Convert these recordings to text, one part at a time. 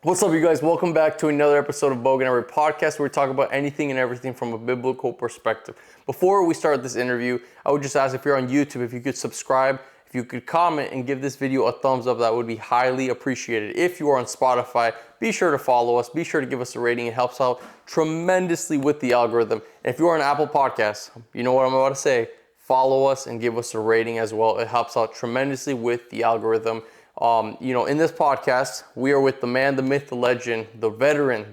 What's up, you guys? Welcome back to another episode of Bogan Every Podcast, where we talk about anything and everything from a biblical perspective. Before we start this interview, I would just ask, if you're on YouTube, if you could subscribe, if you could comment and give this video a thumbs up, that would be highly appreciated. If you are on Spotify, be sure to follow us, be sure to give us a rating. It helps out tremendously with the algorithm. And if you are on Apple Podcasts, you know what I'm about to say, follow us and give us a rating as well. It helps out tremendously with the algorithm. In this podcast, we are with the man, the myth, the legend, the veteran,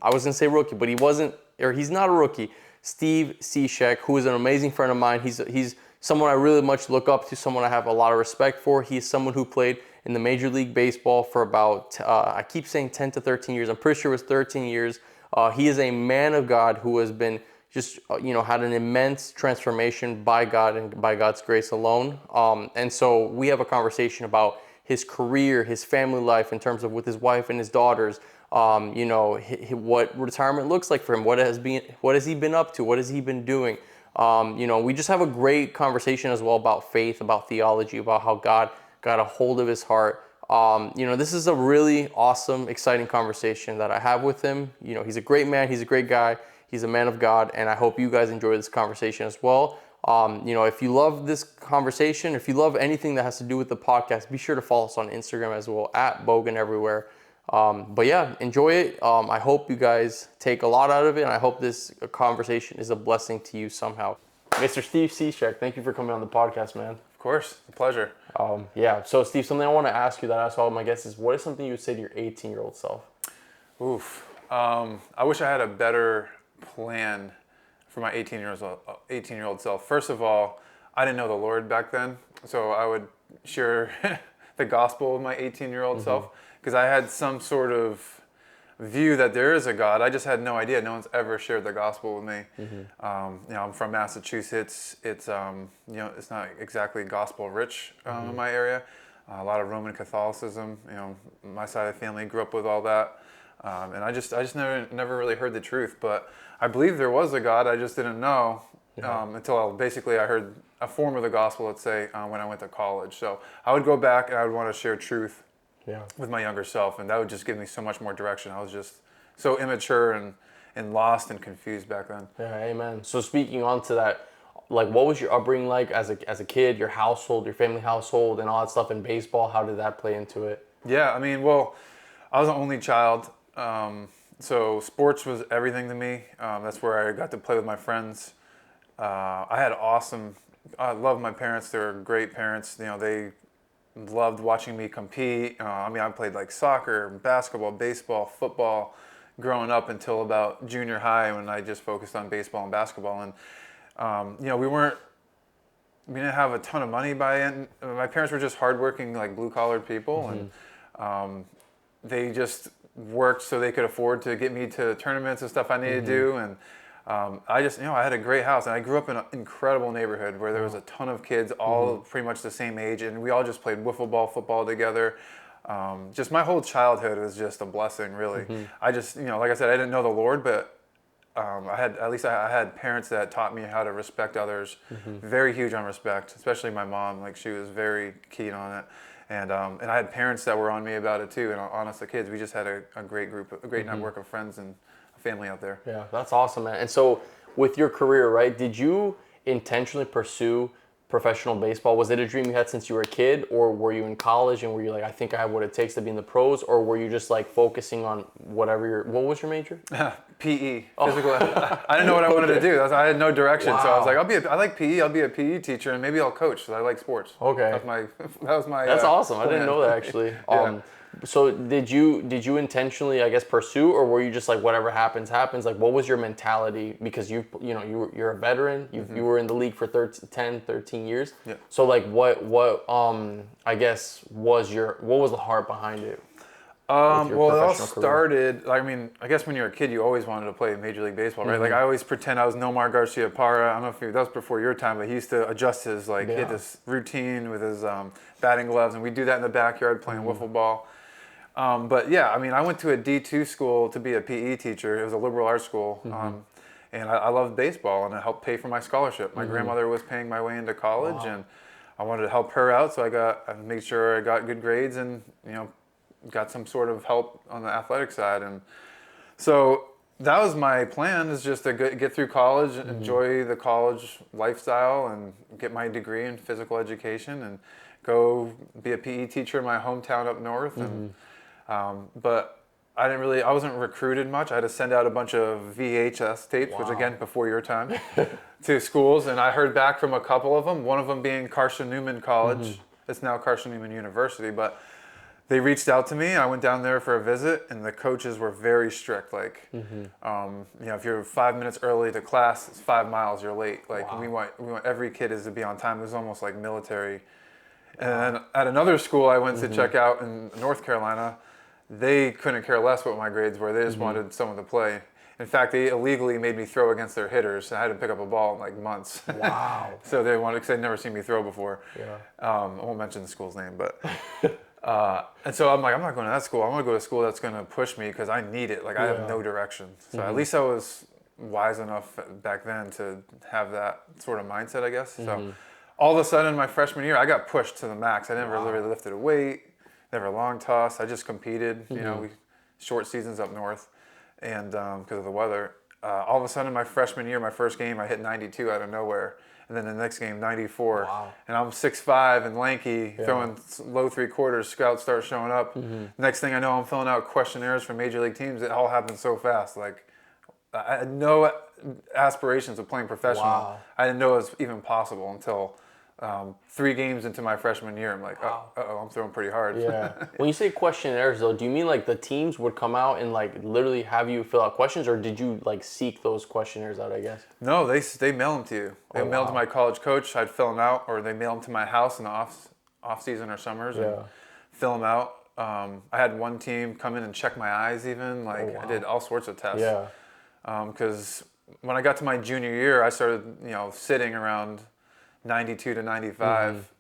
I was gonna say rookie, but he's not a rookie, Steve Cishek, who is an amazing friend of mine. He's someone I really much look up to, someone I have a lot of respect for. He's someone who played in the Major League Baseball for about, I keep saying 10 to 13 years. I'm pretty sure it was 13 years. He is a man of God who has been had an immense transformation by God and by God's grace alone. And so we have a conversation about his career, his family life in terms of with his wife and his daughters, what retirement looks like for him, what has he been up to, what has he been doing. We just have a great conversation as well about faith, about theology, about how God got a hold of his heart. This is a really awesome, exciting conversation that I have with him. He's a great man, he's a great guy, he's a man of God, and I hope you guys enjoy this conversation as well. If you love this conversation, if you love anything that has to do with the podcast, be sure to follow us on Instagram as well, at Bogan Everywhere. Enjoy it. I hope you guys take a lot out of it, and I hope this conversation is a blessing to you somehow. Mr. Steve Cishek, thank you for coming on the podcast, man. Of course, a pleasure. So Steve, something I want to ask you that I ask all my guests is, what is something you would say to your 18-year-old self? I wish I had a better plan for my 18-year-old self. First of all, I didn't know the Lord back then, so I would share the gospel with my 18-year-old self, because I had some sort of view that there is a God. I just had no idea. No one's ever shared the gospel with me. I'm from Massachusetts. It's it's not exactly gospel rich in my area. A lot of Roman Catholicism. My side of the family grew up with all that. And I just never really heard the truth, but I believe there was a God. I just didn't know until I heard a form of the gospel, let's say, when I went to college. So I would go back and I would want to share truth with my younger self, and that would just give me so much more direction. I was just so immature and lost and confused back then. Yeah, amen. So speaking on to that, like, what was your upbringing like as a kid, your household, your family household, and all that stuff in baseball? How did that play into it? Yeah, I was an only child. So sports was everything to me. That's where I got to play with my friends. I loved my parents. They were great parents. They loved watching me compete. I played like soccer, basketball, baseball, football growing up until about junior high, when I just focused on baseball and basketball. And, we didn't have a ton of money by then. My parents were just hardworking, like blue-collar people. And they just worked so they could afford to get me to tournaments and stuff I needed to do. And I had a great house, and I grew up in an incredible neighborhood where there was a ton of kids, all pretty much the same age, and we all just played wiffle ball, football together. Just my whole childhood was just a blessing, really. I just, like I said, I didn't know the Lord, but I had parents that taught me how to respect others. Very huge on respect, especially my mom. Like, she was very keen on it. And I had parents that were on me about it too, and on us, the kids. We just had a great group, a great network of friends and a family out there. Yeah, that's awesome, man. And so with your career, right, did you intentionally pursue professional baseball? Was it a dream you had since you were a kid, or were you in college and were you like, I think I have what it takes to be in the pros, or were you just like focusing on what was your major? PE, physical. I didn't know what I wanted to do. I had no direction, so I was like, I like PE. I'll be a PE teacher, and maybe I'll coach, because I like sports. Okay. That was my. That's awesome. I didn't know that, actually. Yeah. So did you intentionally, I guess, pursue, or were you just like, whatever happens, happens? Like, what was your mentality? Because you're a veteran. You were in the league for 10, 13 years. Yeah. So like, what I guess what was the heart behind it? It all started, I guess when you're a kid, you always wanted to play Major League Baseball, right? Like, I always pretend I was Nomar Garciaparra. I don't know if that was before your time, but he used to adjust his, he had this routine with his batting gloves, and we'd do that in the backyard playing wiffle ball. I went to a D2 school to be a PE teacher. It was a liberal arts school. And I loved baseball, and it helped pay for my scholarship. My grandmother was paying my way into college, and I wanted to help her out, so I made sure I got good grades and, got some sort of help on the athletic side. And so that was my plan, is just to get through college, enjoy the college lifestyle, and get my degree in physical education, and go be a PE teacher in my hometown up north. And but I wasn't recruited much. I had to send out a bunch of VHS tapes, which again, before your time, to schools. And I heard back from a couple of them, one of them being Carson Newman College. It's now Carson Newman University, but they reached out to me. I went down there for a visit, and the coaches were very strict. Like, if you're 5 minutes early to class, it's 5 miles, you're late. Like, we want every kid is to be on time. It was almost like military. And then at another school I went to check out in North Carolina, they couldn't care less what my grades were. They just wanted someone to play. In fact, they illegally made me throw against their hitters. I had to pick up a ball in like months. Wow. So they wanted, because they'd never seen me throw before. Yeah. I won't mention the school's name, but and so I'm like, I'm not going to that school. I'm going to go to a school that's going to push me, because I need it. Like, I have no direction. So at least I was wise enough back then to have that sort of mindset, I guess. So all of a sudden, my freshman year, I got pushed to the max. I never really lifted a weight, never long toss. I just competed. You know, short seasons up north, and because of the weather. All of a sudden, my freshman year, my first game, I hit 92 out of nowhere. And then the next game, 94. Wow. And I'm 6'5" and lanky, throwing low 3/4. Scouts start showing up. Next thing I know, I'm filling out questionnaires for major league teams. It all happened so fast. Like, I had no aspirations of playing professional. Wow. I didn't know it was even possible until 3 games into my freshman year. I'm like, I'm throwing pretty hard. Yeah. When you say questionnaires, though, do you mean like the teams would come out and like literally have you fill out questions, or did you like seek those questionnaires out, I guess? No, they mail them to you. They mail them to my college coach. I'd fill them out, or they mail them to my house in the off season or summers and fill them out. I had one team come in and check my eyes even. Like, I did all sorts of tests. Yeah. Because when I got to my junior year, I started, sitting around 92 to 95.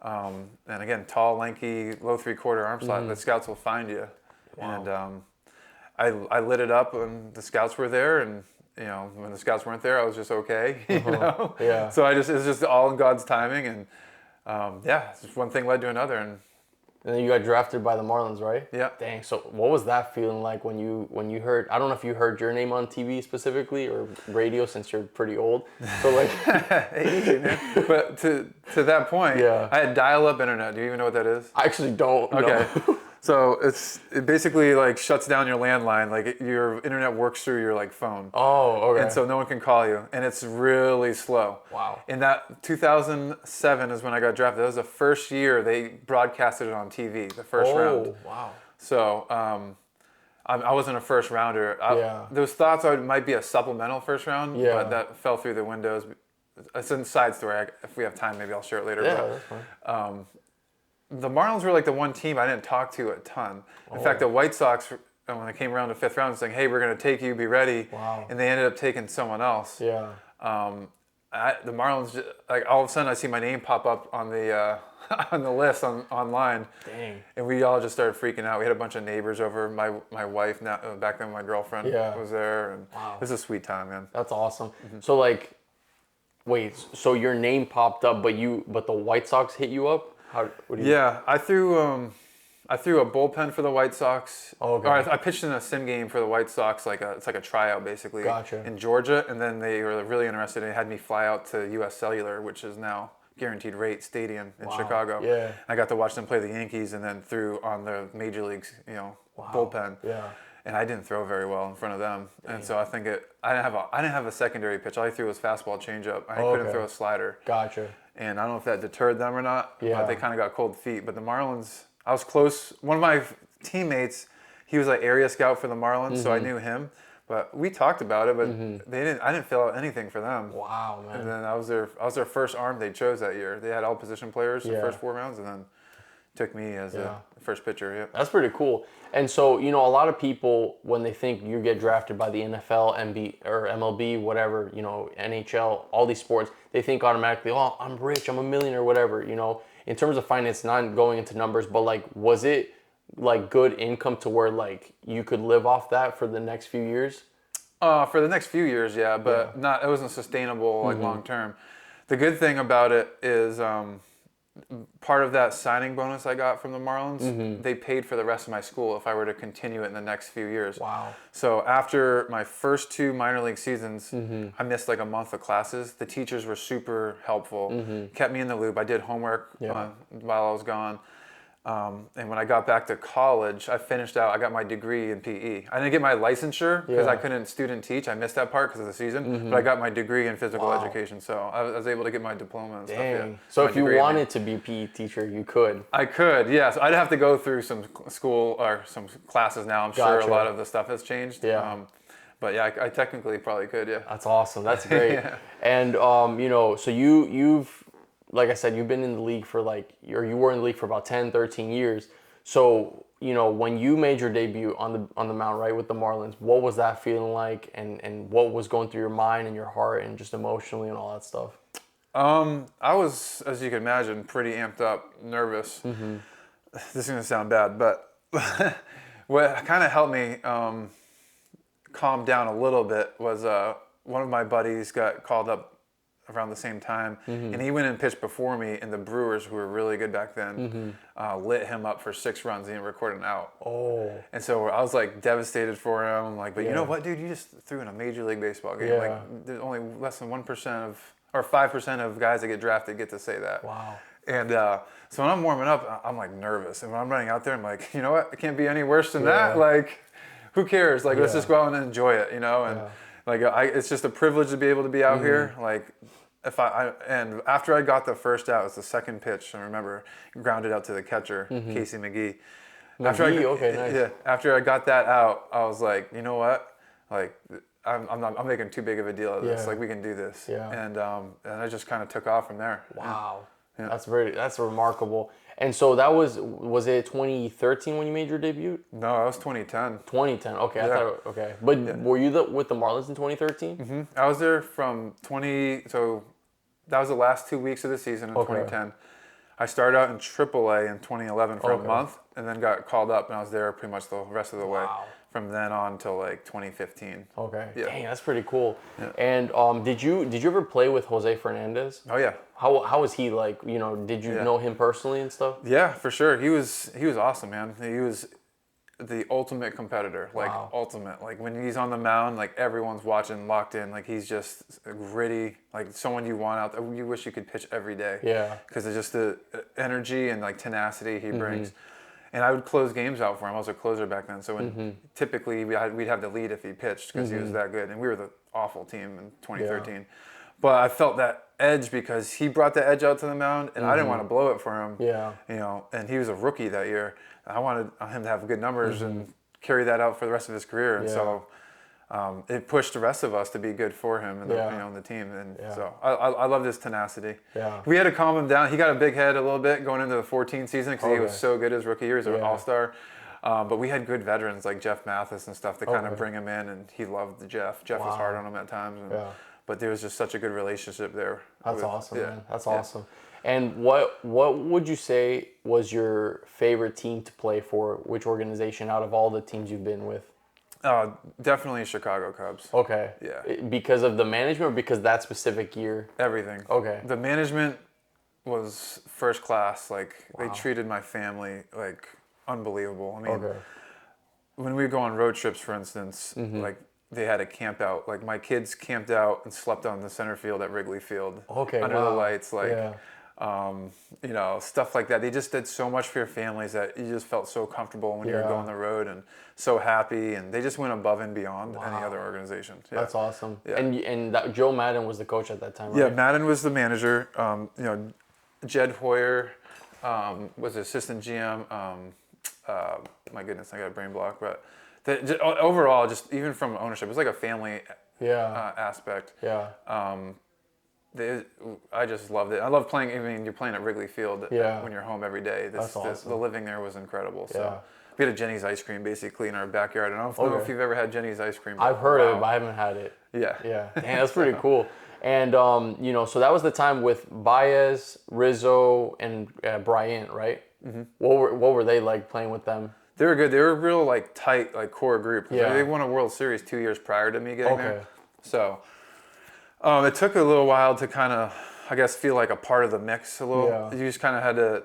And again, tall, lanky, low 3/4 arm slot. The scouts will find you. Wow. And I lit it up when the scouts were there, and when the scouts weren't there, I was just okay. Yeah. So it's just all in God's timing, and just one thing led to another, and then you got drafted by the Marlins, right? Yeah. Dang. So what was that feeling like when you heard? I don't know if you heard your name on TV specifically or radio, since you're pretty old. So like, easy, man. But to that point, I had dial-up internet. Do you even know what that is? I actually don't. Okay. No. So it basically like shuts down your landline. Like, your internet works through your like phone. Oh, okay. And so no one can call you, and it's really slow. Wow. In that 2007 is when I got drafted. That was the first year they broadcasted it on TV, the first round. Oh, wow. So I wasn't a first rounder. There was thoughts I might be a supplemental first round, but that fell through the windows. It's a side story. If we have time, maybe I'll share it later. Yeah, but, that's fine. The Marlins were like the one team I didn't talk to a ton. In fact, the White Sox, when they came around the 5th round, saying, "Hey, we're going to take you. Be ready." Wow. And they ended up taking someone else. Yeah. The Marlins, like, all of a sudden, I see my name pop up on the on the list online. Dang. And we all just started freaking out. We had a bunch of neighbors over. My wife, now back then my girlfriend, was there, and it was a sweet time, man. That's awesome. So like, wait, so your name popped up, but the White Sox hit you up? I threw a bullpen for the White Sox. Oh, okay. Or I pitched in a sim game for the White Sox, it's like a tryout basically. Gotcha. In Georgia, and then they were really interested and had me fly out to U.S. Cellular, which is now Guaranteed Rate Stadium in Chicago. Yeah. I got to watch them play the Yankees, and then threw on the major leagues, bullpen. Yeah. And I didn't throw very well in front of them, and so I think I didn't have a secondary pitch. All I threw was fastball, changeup. I couldn't throw a slider. Gotcha. And I don't know if that deterred them or not, but they kind of got cold feet. But the Marlins, I was close. One of my teammates, he was like area scout for the Marlins, so I knew him. But we talked about it, but I didn't fill out anything for them. Wow, man. And then I was their first arm they chose that year. They had all position players the first 4 rounds, and then took me as the first pitcher. Yeah. That's pretty cool. And so, a lot of people, when they think you get drafted by the NFL, MLB, whatever, NHL, all these sports, they think automatically, oh, I'm rich, I'm a millionaire, whatever, In terms of finance, not going into numbers, but like, was it like good income to where like you could live off that for the next few years? For the next few years, yeah, but it wasn't sustainable like long term. The good thing about it is part of that signing bonus I got from the Marlins, they paid for the rest of my school if I were to continue it in the next few years. Wow. So after my first 2 minor league seasons, I missed like a month of classes. The teachers were super helpful, kept me in the loop. I did homework while I was gone. And when I got back to college, I finished out. I got my degree in PE. I didn't get my licensure because I couldn't student teach. I missed that part because of the season. But I got my degree in physical education, so I was able to get my diploma and stuff. Yeah. So if you wanted to be a PE teacher, you could. I could, yeah. So I'd have to go through some school or some classes now. I'm sure a lot of the stuff has changed. Yeah. But yeah, I technically probably could. Yeah. That's awesome. That's great. And so you've. Like I said, you've been in the league for you were in the league for about 10, 13 years. So, when you made your debut on the mound, right, with the Marlins, what was that feeling like, and what was going through your mind and your heart and just emotionally and all that stuff? I was, as you can imagine, pretty amped up, nervous. This is going to sound bad, but what kind of helped me calm down a little bit was one of my buddies got called up around the same time, and he went and pitched before me, and the Brewers, who were really good back then, lit him up for 6 runs. He didn't record an out. Oh. And so I was like devastated for him. Like, but you know what, dude? You just threw in a Major League Baseball game. Like, there's only less than 1% or 5% of guys that get drafted get to say that. Wow. And so when I'm warming up, I'm like nervous, and when I'm running out there, I'm like, you know what? It can't be any worse than that. Like, who cares? Like, let's just go out and enjoy it, And like, it's just a privilege to be able to be out here. Like, and after I got the first out, it was the second pitch. I remember grounded out to the catcher, Casey McGee. After I got that out, I was like, you know what? Like, I'm making too big of a deal of this. Like, we can do this. Yeah. And I just kind of took off from there. Wow. Yeah. That's remarkable. And so that was it 2013 when you made your debut? No, that was 2010. 2010. Okay, I thought okay. But were you with the Marlins in 2013? I was there from so that was the last 2 weeks of the season in 2010. I started out in AAA in 2011 for a month, and then got called up, and I was there pretty much the rest of the way from then on until like 2015. Okay. Yeah. Dang, that's pretty cool. Yeah. And did you ever play with Jose Fernandez? Oh yeah. How was he like? Did you know him personally and stuff? Yeah, for sure. He was awesome, man. He was the ultimate competitor, like ultimate. Like when he's on the mound, like everyone's watching, locked in. Like he's just gritty, like someone you want out there. You wish you could pitch every day. Yeah. Because it's just the energy and like tenacity he brings. And I would close games out for him. I was a closer back then, so when typically we'd have the lead if he pitched because he was that good. And we were the awful team in 2013. Yeah. But I felt that edge because he brought the edge out to the mound, and I didn't want to blow it for him. Yeah. And he was a rookie that year. I wanted him to have good numbers and carry that out for the rest of his career. And so it pushed the rest of us to be good for him and the team. And so I love his tenacity. Yeah. We had to calm him down. He got a big head a little bit going into the 14 season because he was so good his rookie year. He was an all-star. But we had good veterans like Jeff Mathis and stuff to kind of bring him in, and he loved Jeff. Jeff was hard on him at times. But there was just such a good relationship there. That's awesome, man. That's awesome. And what would you say was your favorite team to play for? Which organization out of all the teams you've been with? Definitely Chicago Cubs. Okay. Yeah. Because of the management or because that specific year? Everything. Okay. The management was first class. Like, they treated my family like unbelievable. I mean, when we would go on road trips, for instance, like, they had a camp out. Like, my kids camped out and slept on the center field at Wrigley Field. Okay. Under the lights. Like, stuff like that. They just did so much for your families that you just felt so comfortable when you were going on the road and so happy. And they just went above and beyond any other organization. Yeah. That's awesome. Yeah. And Joe Madden was the coach at that time, right? Yeah, Madden was the manager. Jed Hoyer was assistant GM. My goodness, I got a brain block. But overall, just even from ownership, it was like a family aspect. Yeah. I just loved it. I love playing. I mean, you're playing at Wrigley Field when you're home every day. That's awesome. The living there was incredible. So we had a Jenny's ice cream basically in our backyard. I don't know if you've ever had Jenny's ice cream. I've heard of it, but I haven't had it. Yeah. Yeah. Dang, that's pretty cool. And so that was the time with Baez, Rizzo, and Bryant, right? Mm-hmm. What were they like playing with them? They were good. They were a real like tight like core group. Yeah. They won a World Series 2 years prior to me getting there. So it took a little while to kind of I guess, feel like a part of the mix a little. Yeah. You just kind of had to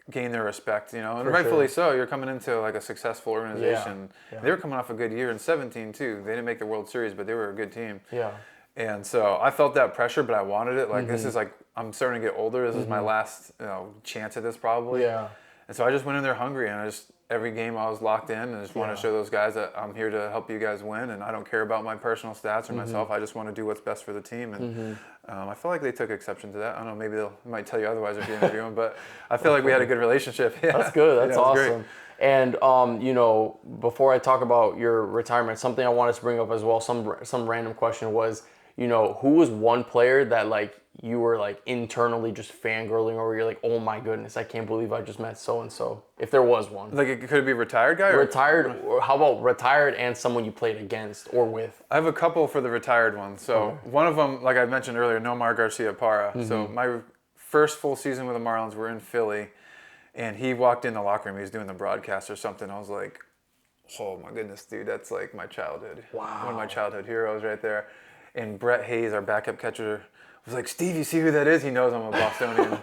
gain their respect, and For rightfully sure. so. You're coming into like a successful organization. Yeah. They were coming off a good year in 17 too. They didn't make the World Series, but they were a good team. Yeah. And so I felt that pressure, but I wanted it. Like this is like I'm starting to get older. This is my last chance at this probably. Yeah. And so I just went in there hungry, and every game I was locked in, and I just want to show those guys that I'm here to help you guys win, and I don't care about my personal stats or myself. I just want to do what's best for the team, and I feel like they took exception to that. I don't know, maybe they might tell you otherwise if you interview them, but I feel like we had a good relationship. Yeah. That's good. That's awesome. Great. And before I talk about your retirement, something I wanted to bring up as well, some random question was, who was one player that like you were like internally just fangirling over? You're like, oh my goodness, I can't believe I just met so and so. If there was one, Like it could be a retired guy, retired, or how about retired and someone you played against or with? I have a couple for the retired ones. So one of them, like I mentioned earlier, Nomar Garcia-Parra. So my first full season with the Marlins, we're in Philly, and he walked in the locker room. He was doing the broadcast or something. I was like, oh my goodness, dude, that's like my childhood. Wow. One of my childhood heroes right there. And Brett Hayes, our backup catcher, was like, Steve, you see who that is? He knows I'm a Bostonian.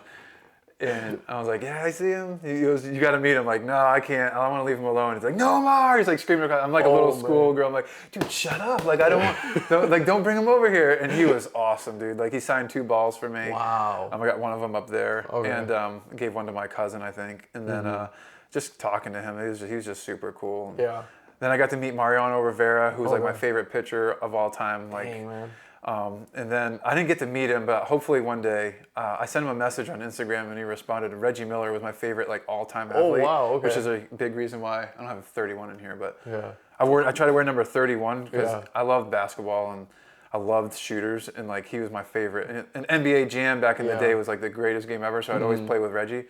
And I was like, yeah, I see him. He goes, you got to meet him. Like, no, I can't. I don't want to leave him alone. He's like, no more. He's like screaming. I'm like a little schoolgirl. I'm like, dude, shut up. Like, I don't want, don't bring him over here. And he was awesome, dude. Like, he signed 2 balls for me. Wow. I got one of them up there. Okay. And gave one to my cousin, I think. And then just talking to him, he was just super cool. Yeah. Then I got to meet Mariano Rivera, who's like my favorite pitcher of all time. Like, Dang, man. and then I didn't get to meet him, but hopefully one day I sent him a message on Instagram, and he responded. Reggie Miller was my favorite like all-time athlete. Oh wow, okay. Which is a big reason why I don't have 31 in here, but Yeah. I try to wear number 31 because I loved basketball and I loved shooters, and like he was my favorite. And NBA Jam back in the day was like the greatest game ever, so I'd always play with Reggie.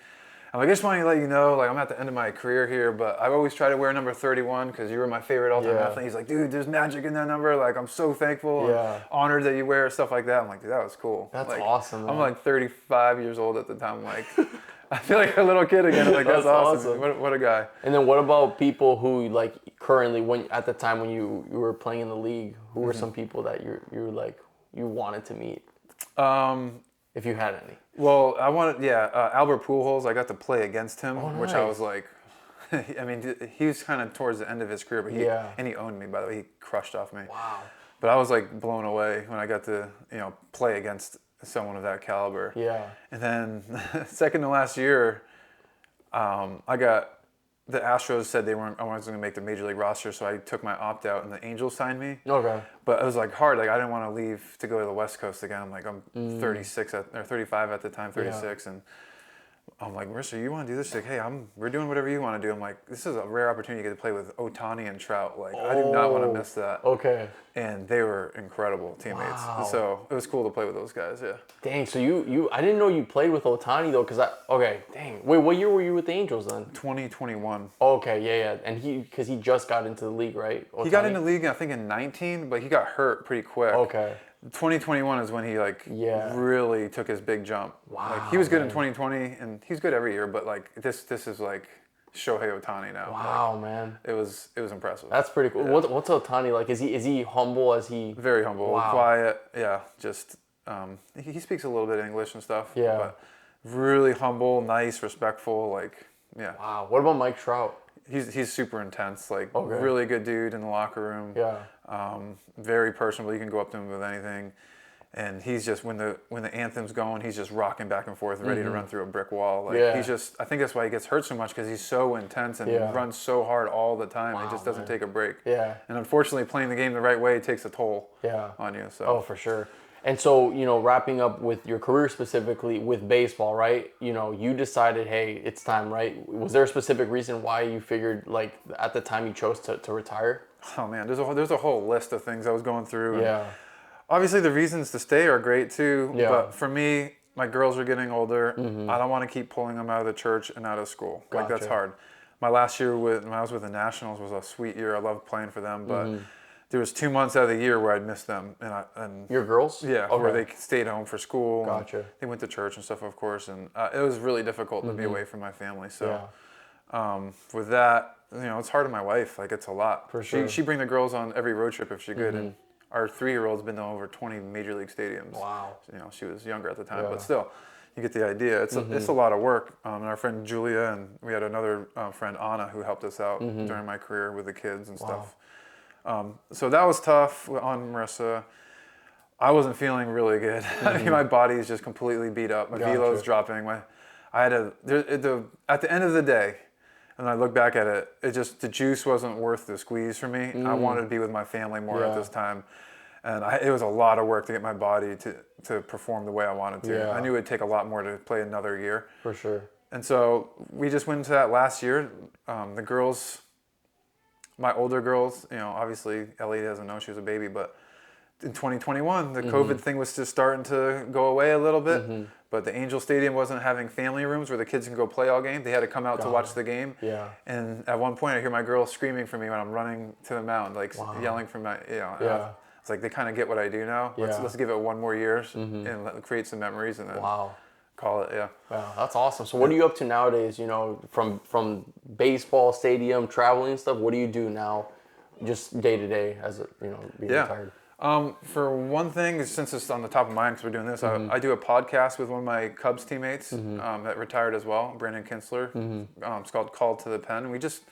I'm like, I just want to let you know, like I'm at the end of my career here, but I always try to wear number 31 because you were my favorite all-time athlete. He's like, dude, there's magic in that number. Like, I'm so thankful and honored that you wear it, stuff like that. I'm like, dude, that was cool. That's like, awesome, man. I'm like 35 years old at the time. Like, I feel like a little kid again. Like, that's awesome. What a guy. And then what about people who like currently, at the time when you were playing in the league, who were some people that you wanted to meet? If you had any. Well, I wanted, Albert Pujols. I got to play against him, which I was like, I mean, he was kind of towards the end of his career, but and he owned me, by the way. He crushed off me. Wow. But I was like blown away when I got to, play against someone of that caliber. Yeah. And then second to last year, the Astros said I wasn't going to make the major league roster, so I took my opt out, and the Angels signed me. Okay. But it was like hard. Like I didn't want to leave to go to the West Coast again. I'm like, I'm 35 at the time, 36, and I'm like, Marissa, you want to do this? She's like, hey, we're doing whatever you want to do. I'm like, this is a rare opportunity to get to play with Otani and Trout. Like, I do not want to miss that. Okay. And they were incredible teammates. Wow. So it was cool to play with those guys. Yeah. Dang. So I didn't know you played with Otani though, dang. Wait, what year were you with the Angels then? 2021. Okay, yeah. And because he just got into the league, right? Otani? He got into the league, I think, in 19, but he got hurt pretty quick. Okay. 2021 is when he really took his big jump. Wow. Like he was good in 2020, and he's good every year. But like this is like Shohei Otani now. Wow, man. It was impressive. That's pretty cool. Yeah. What's Otani like? Is he humble? Very humble, quiet? Yeah, just he speaks a little bit of English and stuff. Yeah. But really humble, nice, respectful. Like Wow. What about Mike Trout? He's super intense. Like really good dude in the locker room. Yeah. Very personable. You can go up to him with anything. And he's just when the anthem's going, he's just rocking back and forth, ready to run through a brick wall. Like he's just, I think that's why he gets hurt so much, because he's so intense and runs so hard all the time. He just doesn't take a break. Yeah. And unfortunately, playing the game the right way takes a toll on you. So. Oh, for sure. And so, wrapping up with your career specifically with baseball, right? You decided, hey, it's time, right? Was there a specific reason why you figured, like, at the time you chose to retire? Oh man, there's a whole list of things I was going through. Yeah. Obviously, the reasons to stay are great too. Yeah. But for me, my girls are getting older. I don't want to keep pulling them out of the church and out of school. Like that's hard. My last year when I was with the Nationals was a sweet year. I loved playing for them, but there was 2 months out of the year where I'd miss them. And your girls? Yeah, where they stayed home for school. Gotcha. They went to church and stuff, of course, and it was really difficult to be away from my family. So with that, it's hard on my wife. Like it's a lot. For sure. She bring the girls on every road trip if she could, and our 3-year-old's been to over 20 major league stadiums. Wow. You know, she was younger at the time, Yeah. but still, you get the idea. It's a lot of work. And our friend Julia, and we had another friend Anna who helped us out during my career with the kids and stuff. So that was tough on Marissa. I wasn't feeling really good. I mean, my body is just completely beat up. My velo's dropping. At the end of the day, and I look back at it, the juice wasn't worth the squeeze for me. I wanted to be with my family more at this time. And it was a lot of work to get my body to perform the way I wanted to. Yeah. I knew it'd take a lot more to play another year. For sure. And so we just went into that last year. The girls, my older girls, you know, obviously Ellie doesn't know she was a baby, but in 2021, the COVID thing was just starting to go away a little bit. But the Angel Stadium wasn't having family rooms where the kids can go play all game. They had to come out to watch the game. Yeah. And at one point, I hear my girl screaming for me when I'm running to the mound, like yelling for my, you know. Yeah. It's like they kind of get what I do now. Yeah. Let's give it one more year and create some memories and then call it. Yeah. Wow, that's awesome. So what are you up to nowadays? You know, from baseball, stadium, traveling and stuff. What do you do now, just day to day as a, you know, being retired? For one thing, since it's on the top of mind because we're doing this, I do a podcast with one of my Cubs teammates that retired as well, Brandon Kinsler. It's called Call to the Pen. We just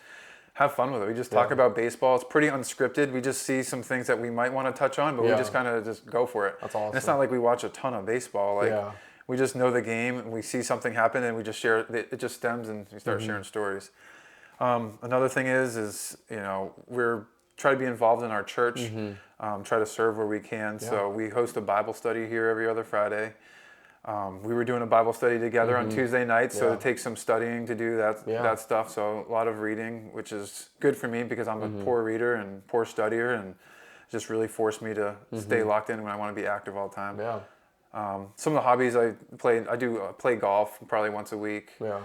have fun with it. We just talk about baseball. It's pretty unscripted. We just see some things that we might want to touch on, but we just kind of just go for it. That's awesome. And it's not like we watch a ton of baseball. Like we just know the game and we see something happen and we just share it. It just stems and we start sharing stories. Another thing is you know, we're try to be involved in our church, try to serve where we can. So we host a Bible study here every other Friday. We were doing a Bible study together on Tuesday nights, so it takes some studying to do that stuff. So a lot of reading, which is good for me because I'm a poor reader and poor studier, and just really forced me to stay locked in when I want to be active all the time. Yeah. Some of the hobbies I play golf probably once a week. Yeah.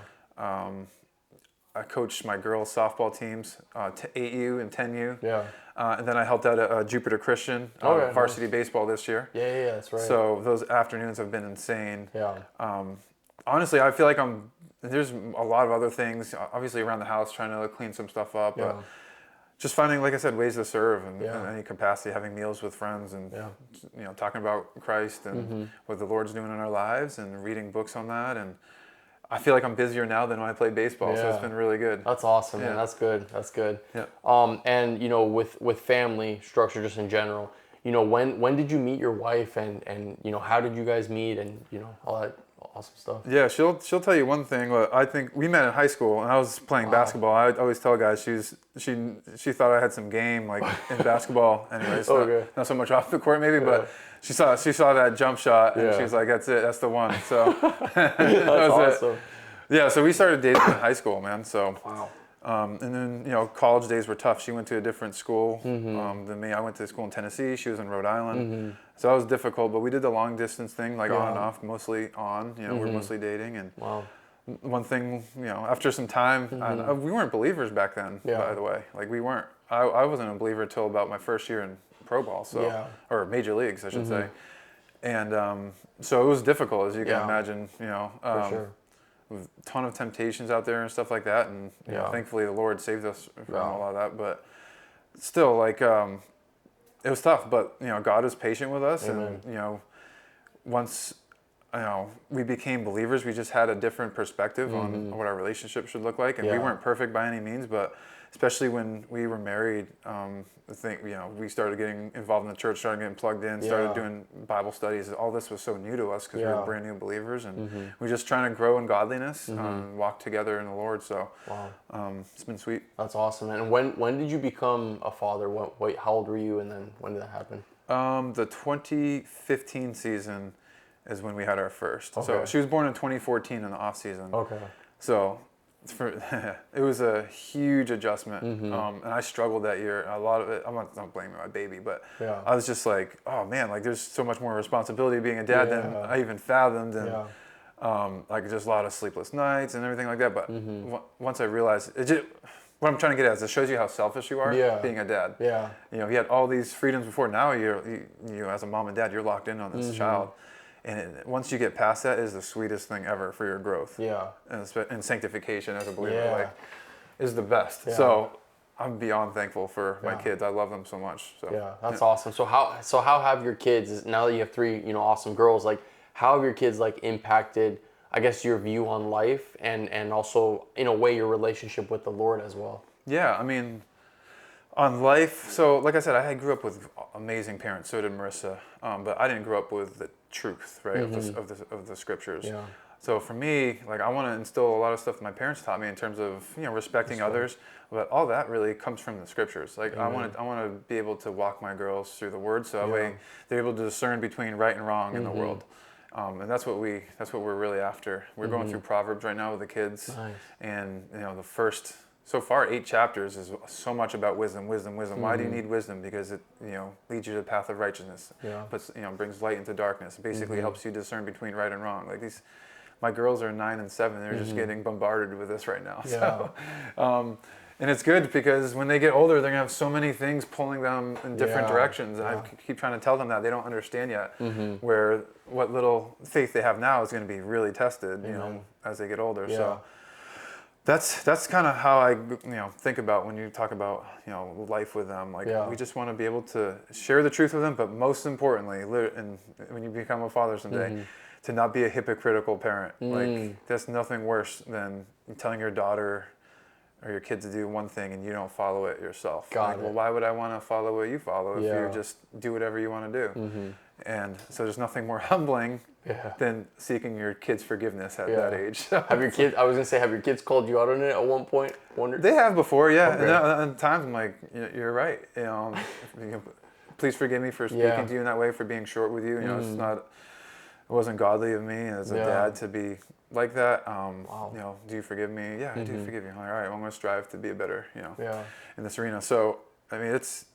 I coached my girls' softball teams, 8U and 10U. Yeah. And then I helped out at Jupiter Christian varsity baseball this year. Yeah, that's right. So those afternoons have been insane. Yeah. Honestly, I feel like there's a lot of other things, obviously around the house, trying to clean some stuff up. But just finding, like I said, ways to serve in any capacity, having meals with friends and, you know, talking about Christ and what the Lord's doing in our lives and reading books on that. And I feel like I'm busier now than when I played baseball, so it's been really good. That's awesome, man. That's good. That's good. Yeah. And you know, with family structure, just in general, you know, when did you meet your wife, and you know, how did you guys meet, and you know, all that awesome stuff? Yeah, she'll tell you one thing. I think we met in high school, and I was playing basketball. I always tell guys she thought I had some game like in basketball. Anyways, not so much off the court maybe, but she saw that jump shot, and she was like, "That's it, that's the one." So that's awesome. It. Yeah, so we started dating in high school, man. So and then, you know, college days were tough. She went to a different school than me. I went to school in Tennessee. She was in Rhode Island. So that was difficult, but we did the long distance thing, like on and off, mostly on. You know, we're mostly dating. And one thing, you know, after some time, we weren't believers back then, by the way. Like we weren't. I wasn't a believer until about my first year in pro ball, or major leagues, I should say. And so it was difficult, as you can imagine, you know. For sure. With a ton of temptations out there and stuff like that, and you know, thankfully the Lord saved us from a lot of that. But still, like, it was tough. But you know, God is patient with us, and you know, once you know we became believers, we just had a different perspective on what our relationship should look like. And we weren't perfect by any means, but especially when we were married, I think, you know, we started getting involved in the church, started getting plugged in, started doing Bible studies. All this was so new to us because we were brand new believers, and we're just trying to grow in godliness, walk together in the Lord. So it's been sweet. That's awesome. And when did you become a father? How old were you, and then when did that happen? The 2015 season is when we had our first. So she was born in 2014 in the off season. Okay. So it was a huge adjustment, and I struggled that year. A lot of it, I'm not blaming my baby, but I was just like, oh man, like there's so much more responsibility being a dad than I even fathomed, and like just a lot of sleepless nights and everything like that. But once I realized, what I'm trying to get at is it shows you how selfish you are being a dad. Yeah. You know, you had all these freedoms before. Now you as a mom and dad, you're locked in on this child. And once you get past that, it is the sweetest thing ever for your growth. Yeah. And sanctification as a believer, like, is the best. Yeah. So I'm beyond thankful for my kids. I love them so much. So yeah, that's awesome. So how have your kids, now that you have three, awesome girls, like how have your kids like impacted, I guess, your view on life and also in a way your relationship with the Lord as well? Yeah, I mean, on life, so like I said, grew up with amazing parents. So did Marissa, but I didn't grow up with the truth, right, of the scriptures. Yeah. So for me, like I want to instill a lot of stuff my parents taught me in terms of respecting others, but all that really comes from the scriptures. Like I want to be able to walk my girls through the Word, so that way they're able to discern between right and wrong in the world. And that's what we're really after. We're going through Proverbs right now with the kids, Nice. and the first. So far, 8 chapters is so much about wisdom. Why do you need wisdom? Because it, leads you to the path of righteousness. Yeah. But brings light into darkness. It basically helps you discern between right and wrong. Like my girls are 9 and 7. They're just getting bombarded with this right now. Yeah. So, and it's good because when they get older, they're gonna have so many things pulling them in different directions. And I keep trying to tell them that they don't understand yet, where what little faith they have now is going to be really tested, as they get older. Yeah. So. That's kind of how I think about when you talk about life with them. Like we just want to be able to share the truth with them, but most importantly, and when you become a father someday, to not be a hypocritical parent. Like there's nothing worse than telling your daughter or your kid to do one thing and you don't follow it yourself. Well, why would I want to follow what you follow if you just do whatever you want to do? And so there's nothing more humbling than seeking your kids' forgiveness at that age. Have your kids? I was gonna say, have your kids called you out on it at one point? Wondered. They have before, yeah. Okay. And at times I'm like, you're right. Please forgive me for speaking to you in that way, for being short with you. It's not. It wasn't godly of me as a dad to be like that. Do you forgive me? Yeah, I do forgive you. I'm like, all right, well, I'm going to strive to be a better, in this arena. So, I mean, it's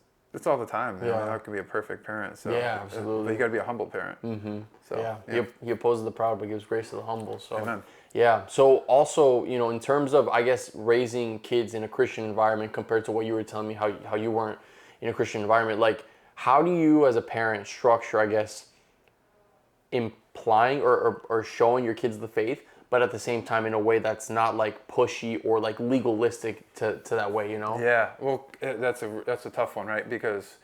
all the time. I mean, I can be a perfect parent. So, absolutely. But you got to be a humble parent. So, He opposes the proud but gives grace to the humble. So, Amen. Yeah. So also, in terms of, I guess, raising kids in a Christian environment compared to what you were telling me, how you weren't in a Christian environment, like, how do you as a parent structure, I guess, implying or showing your kids the faith, but at the same time in a way that's not like pushy or like legalistic to that way, Yeah, well, that's a tough one, right? Because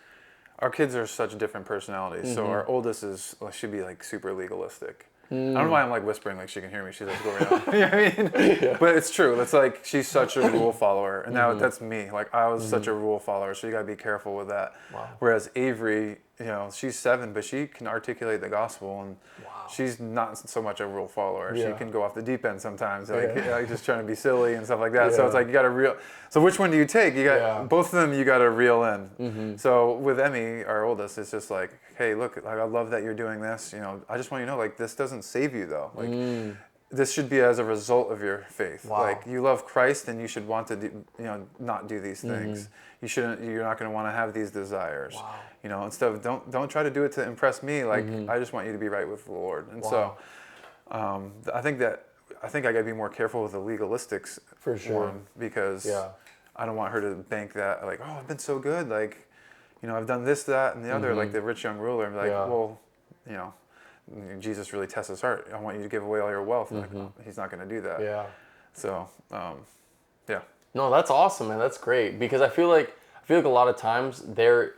our kids are such different personalities. So our oldest should be like super legalistic. I don't know why I'm like whispering like she can hear me. She's like, go right now. You know what I mean? But it's true. It's like she's such a rule follower, and now that's me. Like I was such a rule follower, so you gotta be careful with that. Wow. Whereas Avery, she's 7, but she can articulate the gospel, and she's not so much a rule follower. She can go off the deep end sometimes, like just trying to be silly and stuff like that. So it's like you got to reel. So which one do you take? You got both of them. You got to reel in. So with Emmy, our oldest, it's just like, hey, look, like, I love that you're doing this. I just want you to know, like, this doesn't save you though. Like, this should be as a result of your faith. Wow. Like, you love Christ, and you should want to do, not do these things. You shouldn't. You're not going to want to have these desires. Wow. Instead of don't try to do it to impress me. Like, I just want you to be right with the Lord. And so, I think I got to be more careful with the legalistics For sure. one, because I don't want her to bank that like, oh, I've been so good, like, I've done this, that, and the other, like the rich young ruler. And be like, well, Jesus really tests his heart. I want you to give away all your wealth. Like, he's not going to do that. Yeah. So, yeah. No, that's awesome, man. That's great, because I feel like a lot of times there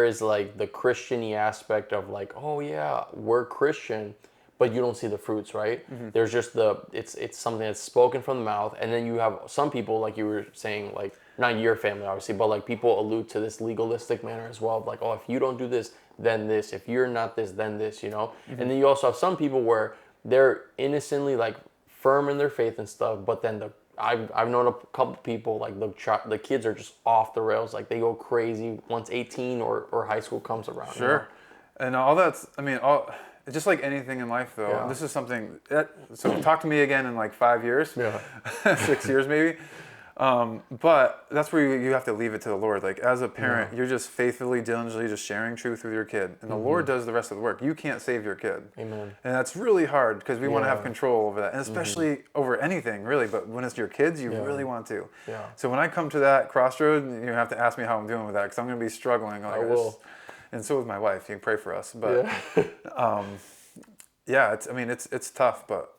is like the Christian-y aspect of like, oh yeah, we're Christian, but you don't see the fruits, right? There's just it's something that's spoken from the mouth, and then you have some people, like you were saying, like, not your family obviously, but like people allude to this legalistic manner as well, of like, oh, if you don't do this, then this. If you're not this, then this, And then you also have some people where they're innocently like firm in their faith and stuff, but then I've known a couple people, like the kids are just off the rails, like they go crazy once 18 or high school comes around. Sure. And all that's, I mean, it's just like anything in life, though. This is something so talk to me again in like 5 years, 6 years maybe. But that's where you have to leave it to the Lord. Like, as a parent, you're just faithfully, diligently just sharing truth with your kid. And the Lord does the rest of the work. You can't save your kid. Amen. And that's really hard, because we want to have control over that. And especially over anything, really. But when it's your kids, you really want to. Yeah. So when I come to that crossroad, you have to ask me how I'm doing with that, because I'm going to be struggling. Like, I will. And so is my wife. You can pray for us. But, it's tough. But,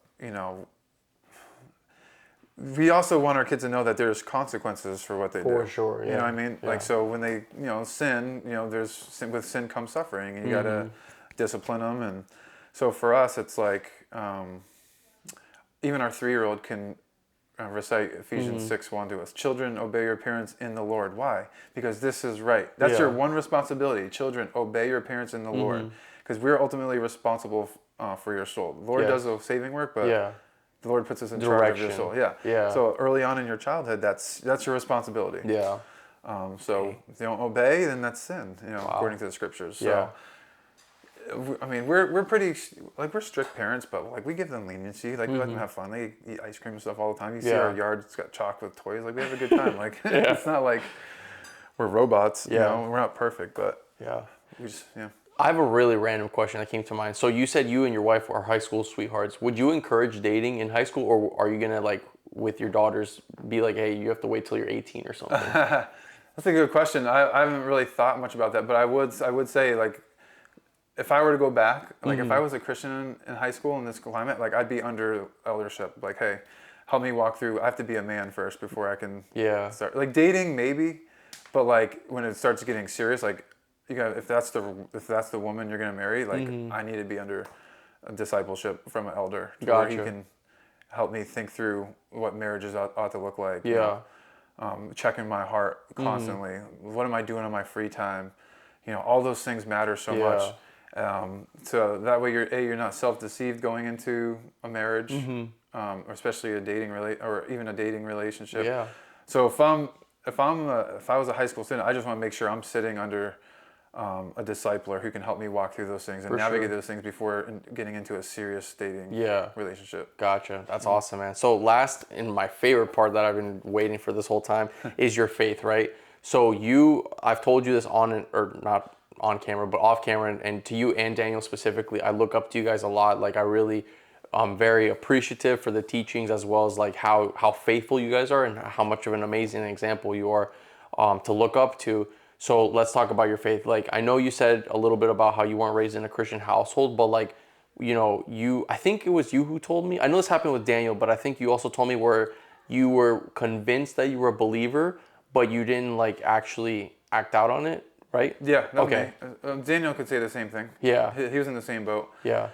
we also want our kids to know that there's consequences for what they do. For sure, You know yeah. what I mean? Yeah. Like, so when they, sin, with sin comes suffering, and you gotta discipline them. And so for us, it's like, even our 3-year-old can recite Ephesians 6:1 to us. Children, obey your parents in the Lord. Why? Because this is right. That's your one responsibility. Children, obey your parents in the Lord. Because we're ultimately responsible for your soul. The Lord does the saving work, but the Lord puts us in charge of your soul. Yeah. Yeah. So early on in your childhood, that's your responsibility. Yeah. So if they don't obey, then that's sin, according to the scriptures. So, I mean, we're pretty, like, we're strict parents, but like we give them leniency. Like we let them have fun. They eat ice cream and stuff all the time. You see our yard, it's got chalk with toys. Like we have a good time. Like it's not like we're robots. We're not perfect, but we just I have a really random question that came to mind. So you said you and your wife are high school sweethearts. Would you encourage dating in high school, or are you gonna, like, with your daughters, be like, hey, you have to wait till you're 18 or something? That's a good question. I haven't really thought much about that, but I would say, like, if I were to go back, like if I was a Christian in high school in this climate, like I'd be under eldership. Like, hey, help me walk through. I have to be a man first before I can start. Like dating, maybe, but like when it starts getting serious, like you got if that's the woman you're gonna marry, like I need to be under a discipleship from an elder where he can help me think through what marriages ought to look like. Checking my heart constantly. What am I doing on my free time? All those things matter so much. So that way you're not self-deceived going into a marriage, or especially or even a dating relationship. Yeah. So if I was a high school student, I just want to make sure I'm sitting under a discipler who can help me walk through those things and navigate those things before getting into a serious dating relationship. Gotcha. That's awesome, man. So last, and my favorite part that I've been waiting for this whole time is your faith, right? So I've told you this or not on camera, but off camera, and to you and Daniel specifically, I look up to you guys a lot. Like I'm very appreciative for the teachings, as well as like how faithful you guys are and how much of an amazing example you are to look up to. So let's talk about your faith. Like, I know you said a little bit about how you weren't raised in a Christian household, but like, I think it was you who told me, I know this happened with Daniel, but I think you also told me where you were convinced that you were a believer, but you didn't like actually act out on it, right? Yeah. Okay. Daniel could say the same thing. Yeah. He was in the same boat. Yeah.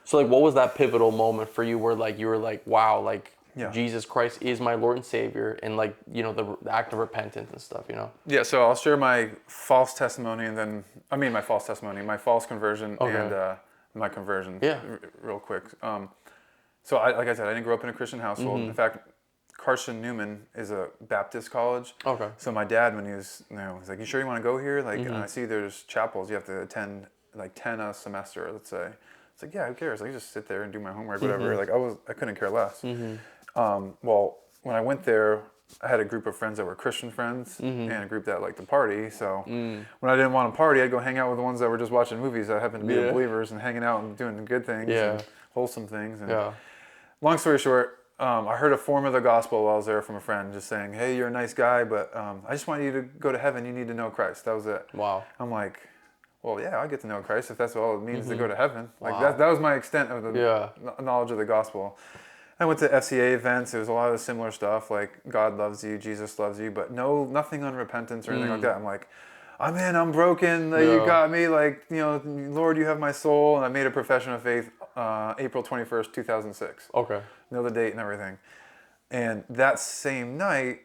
So like, what was that pivotal moment for you where like, you were like, wow, like, Jesus Christ is my Lord and Savior, and like, the act of repentance and stuff, Yeah, so I'll share my false testimony my false conversion and my conversion real quick. So like I said, I didn't grow up in a Christian household. In fact, Carson Newman is a Baptist college. Okay. So my dad, when he was, he's like, you sure you want to go here? Like, I see there's chapels you have to attend, like 10 a semester, let's say. It's like, yeah, who cares? Like, you just sit there and do my homework, whatever. Like, I couldn't care less. Well, when I went there, I had a group of friends that were Christian friends and a group that liked to party. So when I didn't want to party, I'd go hang out with the ones that were just watching movies that happened to be the believers and hanging out and doing the good things and wholesome things. And long story short, I heard a form of the gospel while I was there from a friend just saying, hey, you're a nice guy, but I just want you to go to heaven. You need to know Christ. That was it. Wow. I'm like, well, yeah, I'll get to know Christ if that's all it means to go to heaven. Like that was my extent of the knowledge of the gospel. I went to FCA events. It was a lot of similar stuff, like God loves you, Jesus loves you, but nothing on repentance or anything like that. I'm like, I'm in, I'm broken. You got me. Like, Lord, you have my soul. And I made a profession of faith April 21st, 2006. Okay. Know the date and everything. And that same night,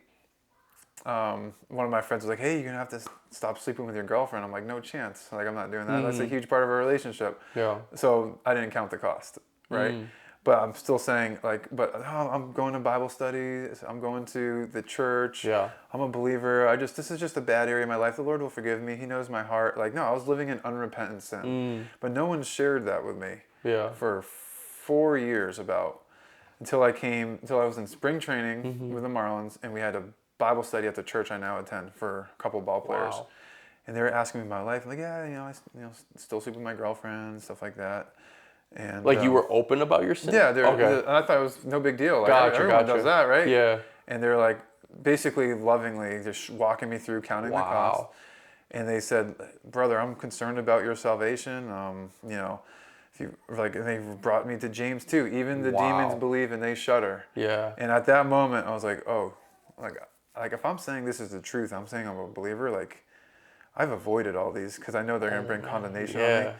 one of my friends was like, hey, you're going to have to stop sleeping with your girlfriend. I'm like, no chance. Like, I'm not doing that. That's a huge part of our relationship. Yeah. So I didn't count the cost, right? But I'm still saying, like, I'm going to Bible studies. I'm going to the church. Yeah. I'm a believer. this is just a bad area of my life. The Lord will forgive me. He knows my heart. Like, no, I was living in unrepentant sin. But no one shared that with me for 4 years until I was in spring training with the Marlins, and we had a Bible study at the church I now attend for a couple ball players. Wow. And they were asking me about my life. I'm like, I still sleep with my girlfriend, stuff like that. And like, you were open about your sin? Yeah, I thought it was no big deal. Like, everyone does that, right? Yeah. And they're like, basically lovingly just walking me through counting the cost. And they said, brother, I'm concerned about your salvation. And they brought me to James 2. Even the Wow. demons believe and they shudder. Yeah. And at that moment, I was like, oh, like if I'm saying this is the truth, I'm saying I'm a believer. Like, I've avoided all these because I know they're going to bring condemnation on me.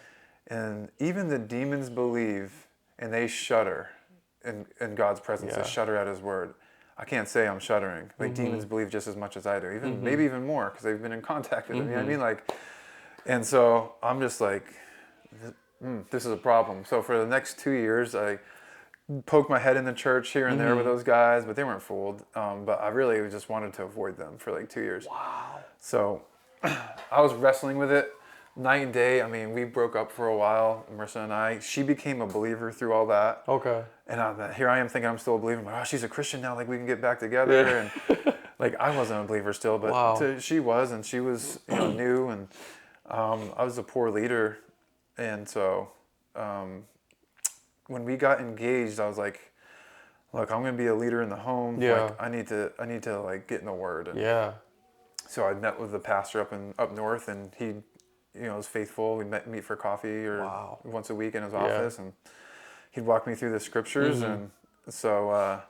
And even the demons believe and they shudder in God's presence. They shudder at His word. I can't say I'm shuddering. Like, demons believe just as much as I do, even maybe even more because they've been in contact with them. You know what I mean? Like, and so I'm just like, this is a problem. So for the next 2 years, I poked my head in the church here and there with those guys, but they weren't fooled. But I really just wanted to avoid them for like 2 years. Wow. So I was wrestling with it night and day. I mean, we broke up for a while, Marissa and I. She became a believer through all that. Okay. And here I am thinking I'm still a believer. I'm like, oh, she's a Christian now. Like, we can get back together. And like, I wasn't a believer still, but she was, and she was, new. And I was a poor leader. And so when we got engaged, I was like, look, I'm going to be a leader in the home. Yeah. Like, I need to like get in the word. And Yeah. so I met with the pastor up north, and he, was faithful. We meet for coffee or once a week in his office, and he'd walk me through the scriptures. And so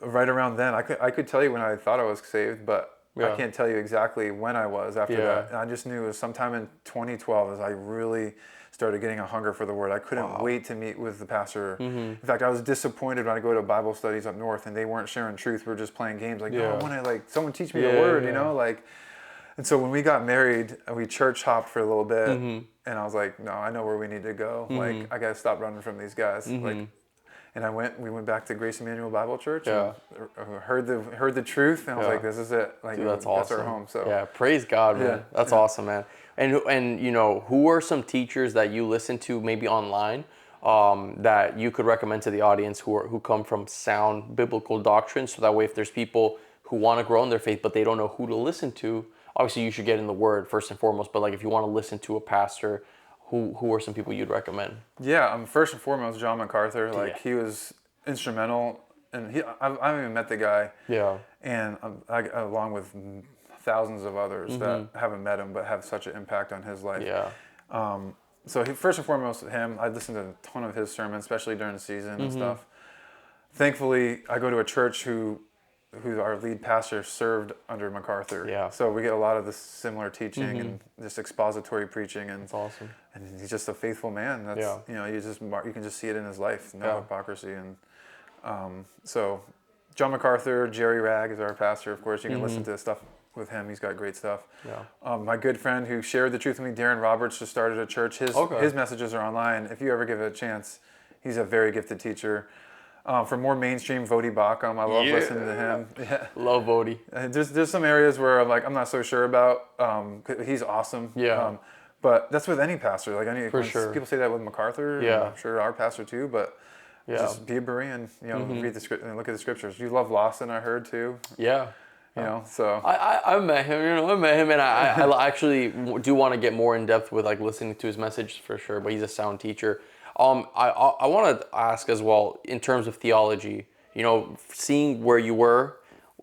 right around then, I could tell you when I thought I was saved, but I can't tell you exactly when I was after that. And I just knew it was sometime in 2012 as I really started getting a hunger for the word. I couldn't wait to meet with the pastor. In fact, I was disappointed when I go to Bible studies up north and they weren't sharing truth. We were just playing games. Like, no, I want to someone teach me the word, And so when we got married, we church hopped for a little bit, and I was like, no, I know where we need to go. Like, I got to stop running from these guys. And we went back to Grace Emmanuel Bible Church and heard the truth, and I was like, this is it. Like, dude, that's awesome. Our home. So yeah, praise God, man. That's awesome, man. And who are some teachers that you listen to maybe online that you could recommend to the audience who come from sound biblical doctrine, so that way if there's people who want to grow in their faith but they don't know who to listen to, obviously you should get in the word first and foremost, but like if you want to listen to a pastor, who are some people you'd recommend? Yeah, first and foremost, John MacArthur. Like, he was instrumental, and I haven't even met the guy. Yeah. And along with thousands of others that haven't met him but have such an impact on his life. Yeah. So first and foremost, him. I listened to a ton of his sermons, especially during the season and stuff. Thankfully, I go to a church who our lead pastor served under MacArthur. Yeah. So we get a lot of this similar teaching and this expository preaching, and that's awesome. And he's just a faithful man. That's you can just see it in his life, no hypocrisy. And so John MacArthur, Jerry Ragg is our pastor, of course. You can listen to stuff with him. He's got great stuff. Yeah. My good friend who shared the truth with me, Darren Roberts, just started a church. His messages are online. If you ever give it a chance, he's a very gifted teacher. For more mainstream, Vodi Bakum. I love listening to him. Yeah. Love Vodi. There's some areas where I'm not so sure about. He's awesome. Yeah. But that's with any pastor. Like, people say that with MacArthur. Yeah. I'm sure our pastor too. But just be a Berean. Read the script and look at the scriptures. You love Lawson, I heard too. Yeah. So I met him. And I actually do want to get more in depth with listening to his message for sure. But he's a sound teacher. I want to ask as well, in terms of theology, seeing where you were,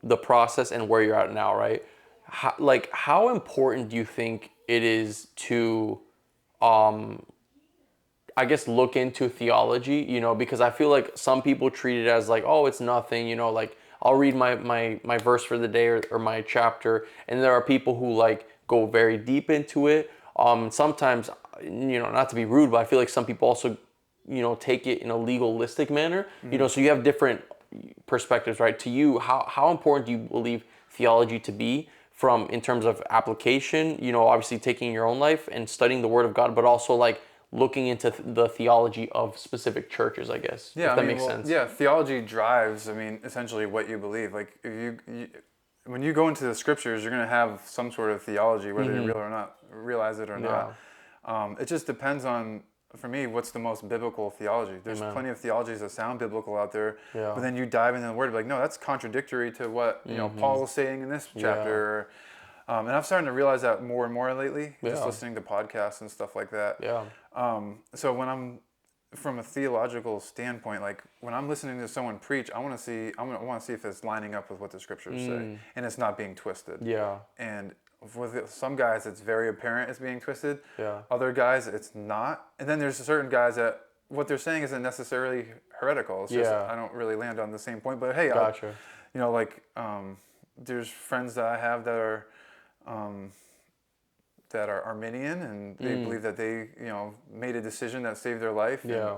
the process, and where you're at now, right? How important do you think it is to, I guess, look into theology, because I feel like some people treat it as oh, it's nothing, I'll read my verse for the day or my chapter, and there are people who go very deep into it. Sometimes, not to be rude, but I feel like some people also, take it in a legalistic manner. So you have different perspectives, right? To you, how important do you believe theology to be in terms of application? Obviously taking your own life and studying the Word of God, but also looking into the theology of specific churches, I guess. Yeah, if that makes sense. Yeah, theology drives, essentially what you believe. Like, if when you go into the scriptures, you're going to have some sort of theology, whether you realize it or not. It just depends on, for me, what's the most biblical theology. There's plenty of theologies that sound biblical out there, but then you dive into the Word, no, that's contradictory to what Paul is saying in this chapter. And I'm starting to realize that more and more lately, just listening to podcasts and stuff like that. Yeah. So when I'm from a theological standpoint, when I'm listening to someone preach, I want to see if it's lining up with what the scriptures say, and it's not being twisted. Yeah. And with some guys, it's very apparent it's being twisted. Yeah. Other guys, it's not. And then there's certain guys that what they're saying isn't necessarily heretical. It's just I don't really land on the same point. But hey, Gotcha. there's friends that I have that are Arminian, and they believe that they made a decision that saved their life. Yeah.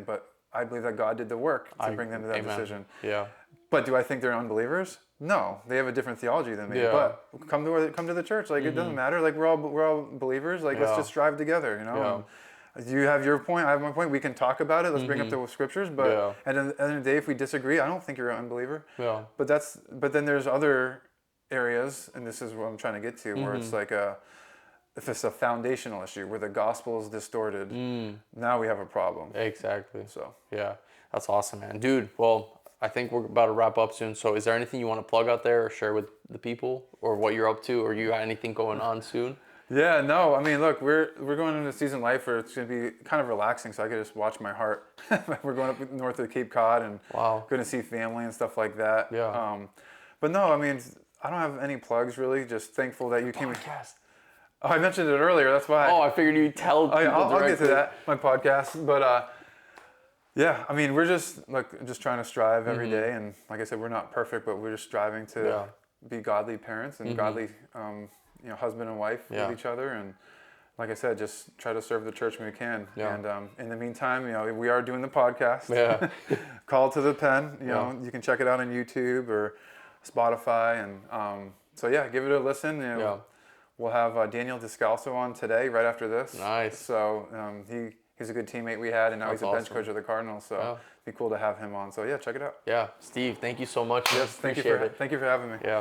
But I believe that God did the work to bring them to that decision. Yeah. But do I think they're unbelievers? No, they have a different theology than me. Yeah. But come to the church. Like it doesn't matter. Like we're all believers. Like let's just strive together. You have your point. I have my point. We can talk about it. Let's bring up the scriptures. But at the end of the day, if we disagree, I don't think you're an unbeliever. Yeah. But then there's other areas, and this is what I'm trying to get to, where it's like if it's a foundational issue where the gospel is distorted, now we have a problem. Exactly. So yeah, that's awesome, man. Dude, well, I think we're about to wrap up soon. So is there anything you want to plug out there or share with the people, or what you're up to, or you got anything going on soon? Yeah, no, I mean, look, we're going into season life where it's going to be kind of relaxing, so I could just watch my heart. We're going up north of Cape Cod and going to see family and stuff like that. Yeah. But no, I mean, I don't have any plugs really. Just thankful that you came. Podcast. Oh, I mentioned it earlier. That's why. I figured you'd tell people I'll get to directly. that. My podcast, but yeah, I mean, we're just trying to strive every day, and like I said, we're not perfect, but we're just striving to be godly parents and godly, husband and wife with each other, and like I said, just try to serve the church when we can. Yeah. And in the meantime, we are doing the podcast. Yeah. Call to the Pen. You can check it out on YouTube or Spotify, and so yeah, give it a listen. We'll have Daniel Descalso on today, right after this. Nice. So he's a good teammate we had, and now he's a bench coach of the Cardinals. So it'd be cool to have him on. So yeah, check it out. Yeah, Steve, thank you so much. Yes, thank you for having me. Yeah.